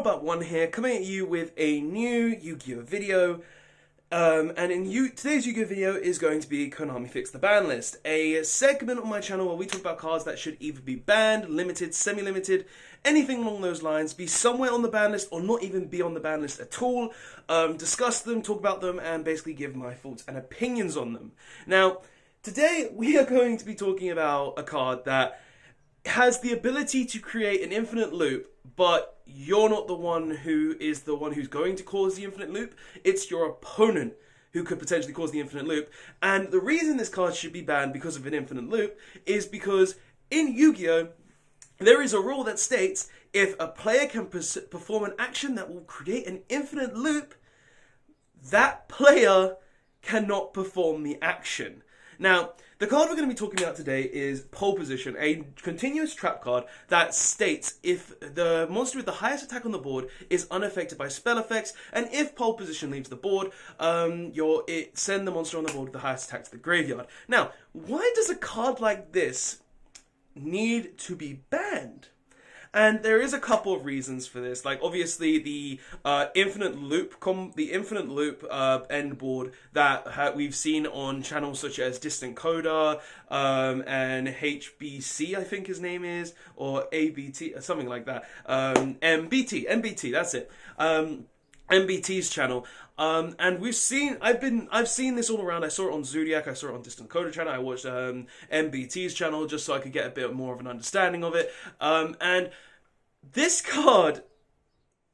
Robot1 here, coming at you with a new Yu-Gi-Oh video. Today's Yu-Gi-Oh video is going to be Konami Fix the Ban List, a segment on my channel where we talk about cards that should either be banned, limited, semi-limited, anything along those lines, be somewhere on the ban list or not even be on the ban list at all, discuss them, talk about them, and basically give my thoughts and opinions on them. Now, today we are going to be talking about a card that has the ability to create an infinite loop, but you're not the one who's going to cause the infinite loop. It's your opponent who could potentially cause the infinite loop. And the reason this card should be banned because of an infinite loop is because in Yu-Gi-Oh! There is a rule that states if a player can perform an action that will create an infinite loop, that player cannot perform the action. Now, the card we're going to be talking about today is Pole Position, a continuous trap card that states if the monster with the highest attack on the board is unaffected by spell effects, and if Pole Position leaves the board, send the monster on the board with the highest attack to the graveyard. Now, why does a card like this need to be banned? And there is a couple of reasons for this. Like, obviously, the infinite loop end board that we've seen on channels such as Distant Coda and HBC, I think his name is, or ABT, something like that. MBT, that's it. MBT's channel. And I've seen this all around. I saw it on Zodiac, I saw it on Distant Coda channel, I watched MBT's channel just so I could get a bit more of an understanding of it. And this card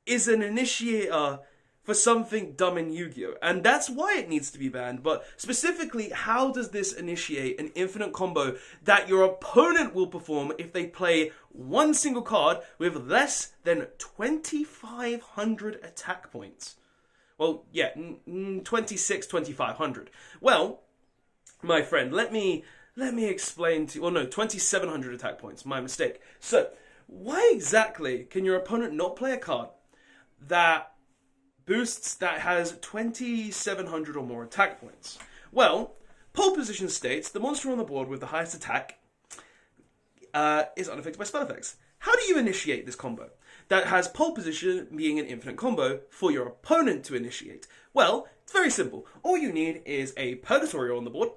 is an initiator for something dumb in Yu-Gi-Oh! And that's why it needs to be banned. But specifically, how does this initiate an infinite combo that your opponent will perform if they play one single card with less than 2,500 attack points? Well, yeah, 2,500. Well, my friend, let me explain to you. Well, no, 2,700 attack points. My mistake. So, why exactly can your opponent not play a card that has 2,700 or more attack points? Well, Pole Position states the monster on the board with the highest attack is unaffected by spell effects. How do you initiate this combo that has Pole Position being an infinite combo for your opponent to initiate? Well, it's very simple. All you need is a Purgatorio on the board,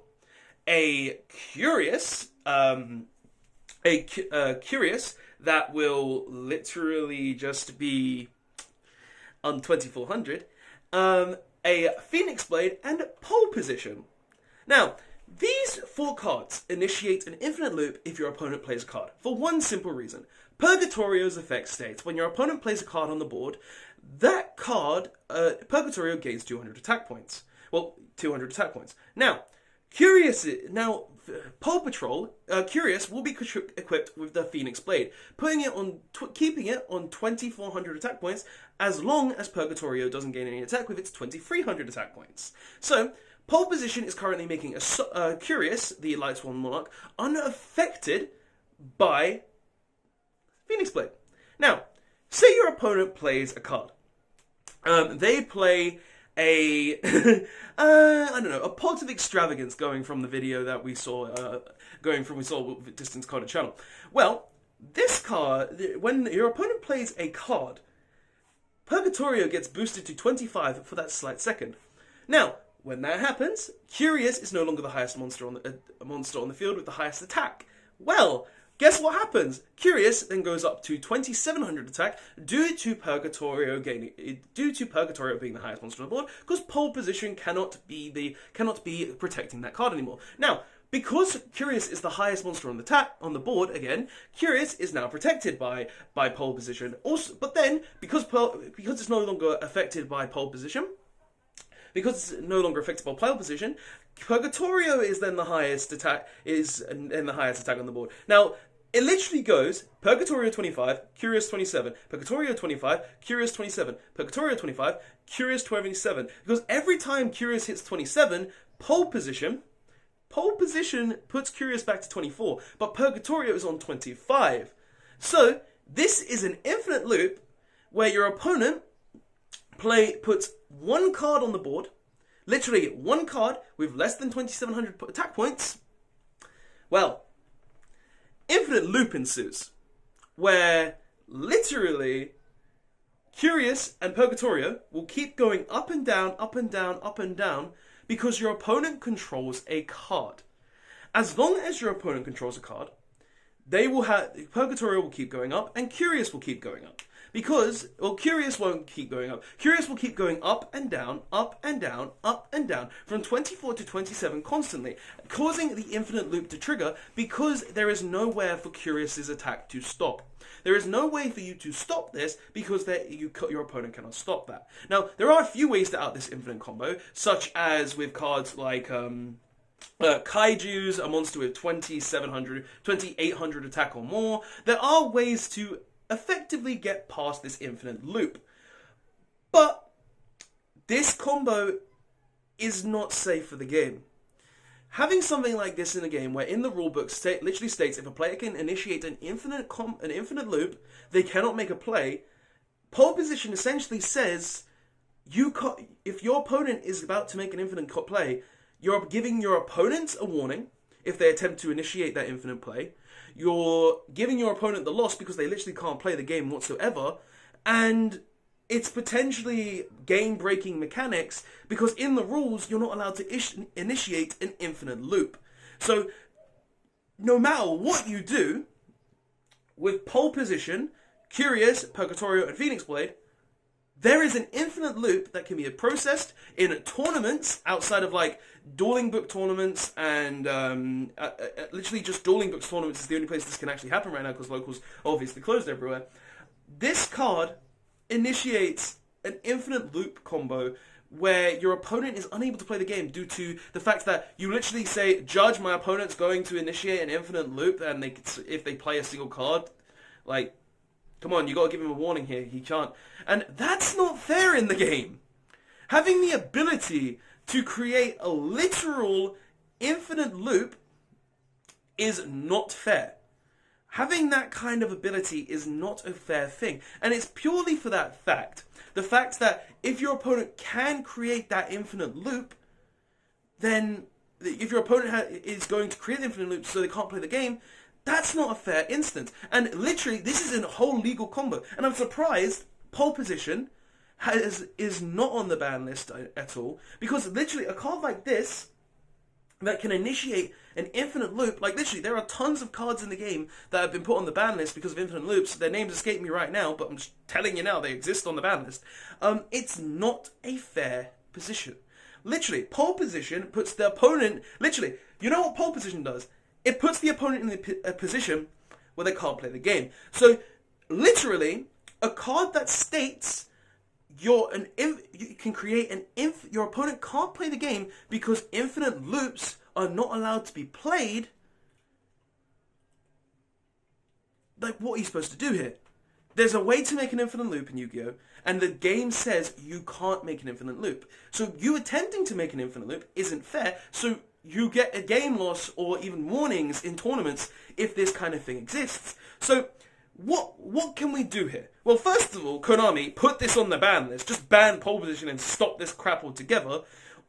a Curious, Curious that will literally just be on 2,400, a Phoenix Blade, and Pole Position. Now, these four cards initiate an infinite loop if your opponent plays a card, for one simple reason. Purgatorio's effect states when your opponent plays a card on the board, that card, Purgatorio gains 200 attack points. Well, 200 attack points. Now, Pole Patrol, Curious will be equipped with the Phoenix Blade, keeping it on 2,400 attack points as long as Purgatorio doesn't gain any attack with its 2,300 attack points. So, Pole Position is currently making a Curious, the Light Swan Monarch, unaffected by Phoenix Blade. Now, say your opponent plays a card. They play a a pot of extravagance, going from the video that we saw, with Distant Coda channel. Well, this card, when your opponent plays a card, Purgatorio gets boosted to 25 for that slight second. Now, when that happens, Curious is no longer the highest monster on the field with the highest attack. Well, guess what happens? Curious then goes up to 2,700 attack due to Purgatorio being the highest monster on the board, because Pole Position cannot be protecting that card anymore. Now, because Curious is the highest monster on the board again, Curious is now protected by Pole Position. Also, but then because it's no longer affected by Pole Position. Because it's no longer affected by Pole Position, Purgatorio is then the highest attack on the board. Now, it literally goes Purgatorio 25, Curious 27, Purgatorio 25, Curious 27, Purgatorio 25, Curious 27. Because every time Curious hits 27, Pole Position puts Curious back to 24, but Purgatorio is on 25. So, this is an infinite loop where your opponent puts one card on the board, literally one card with less than 2,700 attack points. Well, infinite loop ensues, where literally Curious and Purgatorio will keep going up and down, up and down, up and down, because your opponent controls a card. As long as your opponent controls a card, they will have Purgatorio will keep going up, and Curious will keep going up. Because, well, Curious won't keep going up. Curious will keep going up and down, up and down, up and down, from 24 to 27 constantly, causing the infinite loop to trigger because there is nowhere for Curious's attack to stop. There is no way for you to stop this because your opponent cannot stop that. Now, there are a few ways to out this infinite combo, such as with cards like Kaiju's, a monster with 2,800 attack or more. There are ways to effectively get past this infinite loop. But this combo is not safe for the game. Having something like this in a game where in the rulebook literally states if a player can initiate an infinite loop, they cannot make a play, pole position essentially says if your opponent is about to make an infinite play, you're giving your opponent a warning if they attempt to initiate that infinite play. You're giving your opponent the loss because they literally can't play the game whatsoever. And it's potentially game-breaking mechanics because in the rules, you're not allowed to initiate an infinite loop. So, no matter what you do, with pole position, Curious, Purgatorio, and Phoenix Blade, there is an infinite loop that can be processed in tournaments outside of like dueling book tournaments and literally just dueling book tournaments is the only place this can actually happen right now because locals are obviously closed everywhere. This card initiates an infinite loop combo where your opponent is unable to play the game due to the fact that you literally say, judge, my opponent's going to initiate an infinite loop, and if they play a single card, like, come on, you gotta give him a warning here, he can't. And that's not fair in the game. Having the ability to create a literal infinite loop is not fair. Having that kind of ability is not a fair thing. And it's purely for that fact. The fact that if your opponent can create that infinite loop, then if your opponent is going to create the infinite loop so they can't play the game, that's not a fair instance. And literally, this is a whole legal combo. And I'm surprised pole position is not on the ban list at all. Because literally, a card like this that can initiate an infinite loop, like literally, there are tons of cards in the game that have been put on the ban list because of infinite loops. Their names escape me right now, but I'm just telling you now, they exist on the ban list. It's not a fair position. Literally, pole position puts the opponent, literally, you know what pole position does? It puts the opponent in a position where they can't play the game. So, literally, a card that states you can create your opponent can't play the game because infinite loops are not allowed to be played. Like, what are you supposed to do here? There's a way to make an infinite loop in Yu-Gi-Oh! And the game says you can't make an infinite loop. So you attempting to make an infinite loop isn't fair. So you get a game loss or even warnings in tournaments if this kind of thing exists. So what can we do here? Well, first of all, Konami, put this on the ban list. Just ban pole position and stop this crap altogether.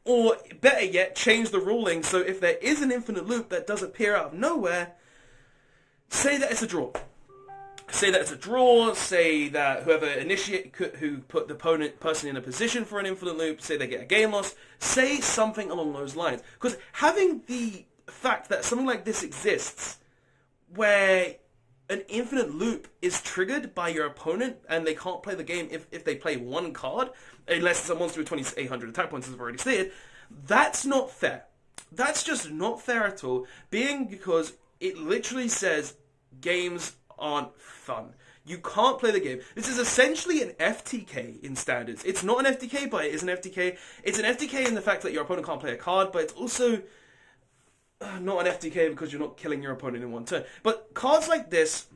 Or, better yet, change the ruling so if there is an infinite loop that does appear out of nowhere, say that it's a draw. Say that it's a draw, say that who put the person in a position for an infinite loop, say they get a game loss, say something along those lines. Because having the fact that something like this exists, where an infinite loop is triggered by your opponent and they can't play the game if they play one card, unless it's a monster with 2,800 attack points, as I've already stated, that's not fair. That's just not fair at all, because it literally says games aren't fun. You can't play the game. This is essentially an FTK in standards. It's not an FTK, but it is an FTK. It's an FTK in the fact that your opponent can't play a card, but it's also not an FTK because you're not killing your opponent in one turn. But cards like this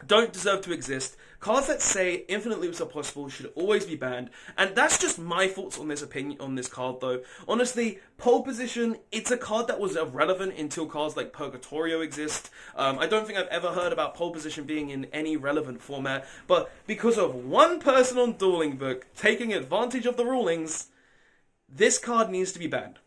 don't deserve to exist. Cards that say infinite loops are possible should always be banned. And that's just my thoughts on this card, though. Honestly, pole position, it's a card that was irrelevant until cards like Purgatorio exist. I don't think I've ever heard about pole position being in any relevant format. But because of one person on Dueling Book taking advantage of the rulings, this card needs to be banned.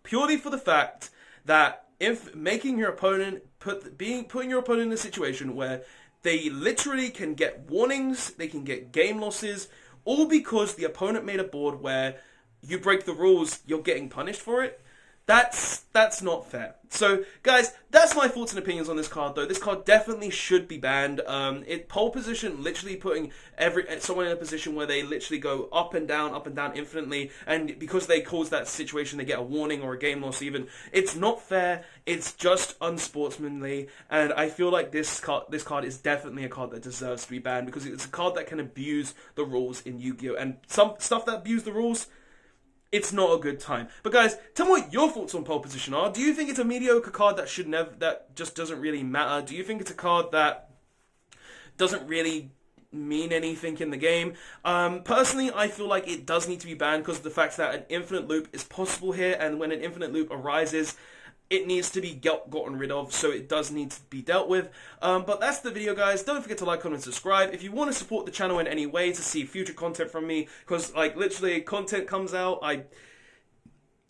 Purely for the fact that if making your opponent putting your opponent in a situation where they literally can get warnings, they can get game losses, all because the opponent made a board where you break the rules, you're getting punished for it. That's not fair. So, guys, that's my thoughts and opinions on this card, though. This card definitely should be banned. Pole position, literally putting someone in a position where they literally go up and down infinitely, and because they cause that situation, they get a warning or a game loss even. It's not fair. It's just unsportsmanly, and I feel like this card is definitely a card that deserves to be banned, because it's a card that can abuse the rules in Yu-Gi-Oh! And some stuff that abuse the rules, it's not a good time. But guys, tell me what your thoughts on pole position are. Do you think it's a mediocre card that just doesn't really matter? Do you think it's a card that doesn't really mean anything in the game? Personally, I feel like it does need to be banned because of the fact that an infinite loop is possible here, and when an infinite loop arises, it needs to be gotten rid of, so it does need to be dealt with. But that's the video, guys. Don't forget to like, comment, subscribe. If you want to support the channel in any way to see future content from me, because, like, literally, content comes out, I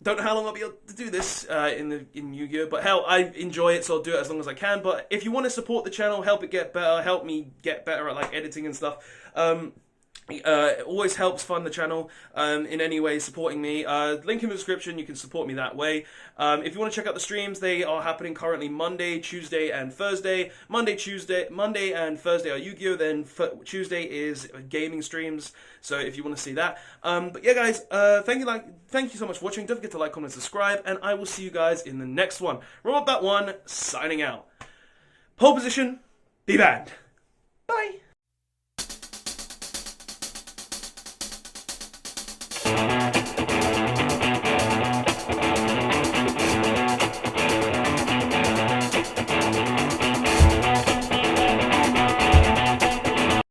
don't know how long I'll be able to do this in Yu-Gi-Oh! But hell, I enjoy it, so I'll do it as long as I can. But if you want to support the channel, help it get better, help me get better at, like, editing and stuff, it always helps fund the channel in any way, supporting me. Link in the description, you can support me that way. If you want to check out the streams, they are happening currently Monday, Tuesday, and Thursday. Monday and Thursday are Yu-Gi-Oh! Then Tuesday is gaming streams, so if you want to see that. But yeah, guys, thank you so much for watching. Don't forget to like, comment, subscribe, and I will see you guys in the next one. Robot1, signing out. Pole position, be banned. Bye.